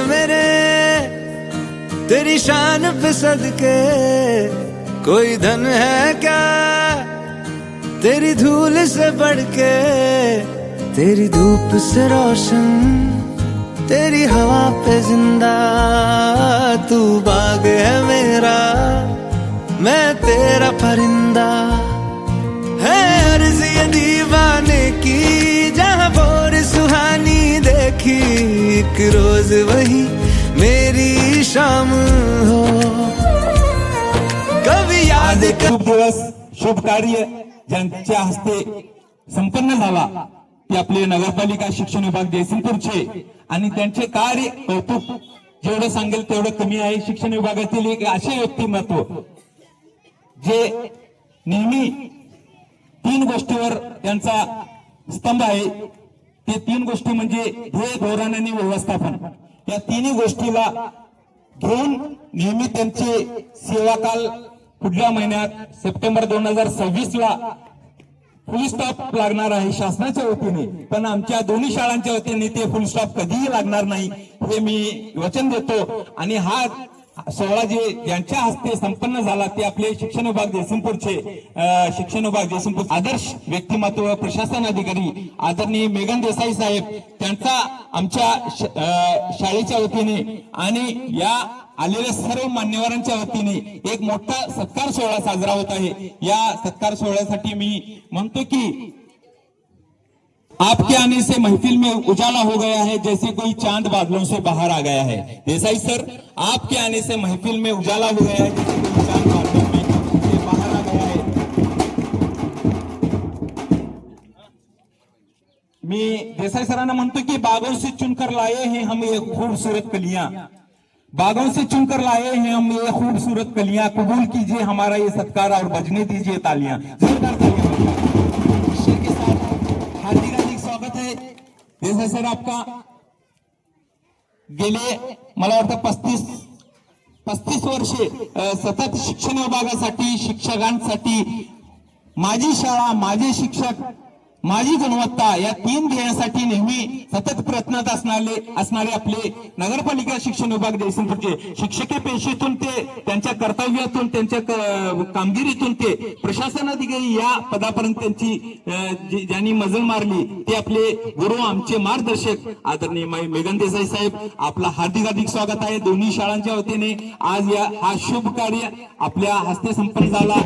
मेरे तेरी शान पे सदके, कोई धन है क्या तेरी धूल से बढ़ के, तेरी धूप से रोशन तेरी हवा पे जिंदा, तू बाग है मेरा मैं तेरा परिंदा। है अर्ज़ ये दीवाने की जहाँ भोर सुहानी देखी, एक रोज वही मेरी शाम हो। कभी याद शुभ दिवस शुभ कार्य ज्यांच्या हस्ते संपन्न झाला ते आपले नगरपालिका शिक्षण विभाग जयसिंगपूरचे, आणि त्यांचे कार्य कौतुक जेवढं सांगेल तेवढं कमी आहे। शिक्षण विभागातील एक असे व्यक्तिमत्व जे नेहमी 3 गोष्टीवर त्यांचा स्तंभ आहे, ते 3 गोष्टी म्हणजे ध्येय धोरण आणि व्यवस्थापन। या 3 गोष्टीला घेऊन नेहमी त्यांचे सेवाकाल पुढल्या महिन्यात सप्टेंबर 2026 ला फुल स्टॉप लागणार आहे शासनाच्या वतीने, पण आमच्या दोन्ही शाळांच्या वतीने ते फुल स्टॉप कधीही लागणार नाही हे मी वचन देतो। आणि हा सोहळा जे ज्यांच्या हस्ते संपन्न झाला ते आपले शिक्षण विभाग जयसिंगपूरचे शिक्षण विभाग जयसिंगपूर आदर्श व्यक्तिमत्व प्रशासन अधिकारी आदरणीय मेघन देसाई साहेब, त्यांचा आमच्या शाळेच्या वतीने आणि या आलेल्या सर्व मान्यवरांच्या वतीने एक मोठा सत्कार सोहळा साजरा होत आहे। या सत्कार सोहळ्यासाठी मी म्हणतो की आपके आने से महफिल में उजाला हो गया है, जैसे कोई चांद बादलों से बाहर आ गया है। देसाई सर, आपके आने से महफिल में उजाला हो गया है, जैसे कोई चांद बादलों में से बाहर आ गया है। मी देसाई सरांना म्हणतो की बागों से चुनकर लाए हैं हम ये खूबसूरत कलियां, बागों से चुनकर लाए हैं हम ये खूबसूरत कलियां, कबूल कीजिए हमारा ये सत्कार और बजने दीजिए तालियां। जोरदार तालियां के साथ हार्दिक हार्दिक स्वागत है देसाई सर आपका। गेले मला वाटतं 35 वर्षे सतत शिक्षण विभागासाठी शिक्षकांसाठी माझी शाळा माझे शिक्षक माझी गुणवत्ता या 3 ध्येयासाठी नेहमी सतत प्रयत्नात असणारे आपले नगरपालिका शिक्षण विभाग जयसिंगपूरचे शिक्षकी पेशेतून ते त्यांच्या कर्तव्यातून त्यांच्या कामगिरीतून ते प्रशासन अधिकारी या पदापर्यंत त्यांची ज्यांनी मजल मारली ते आपले गुरु आमचे मार्गदर्शक आदरणीय मेघन देसाई साहेब, आपला हार्दिक हार्दिक स्वागत आहे दोन्ही शाळांच्या वतीने। आज हा शुभ कार्य आपल्या हस्ते संपन्न झाला।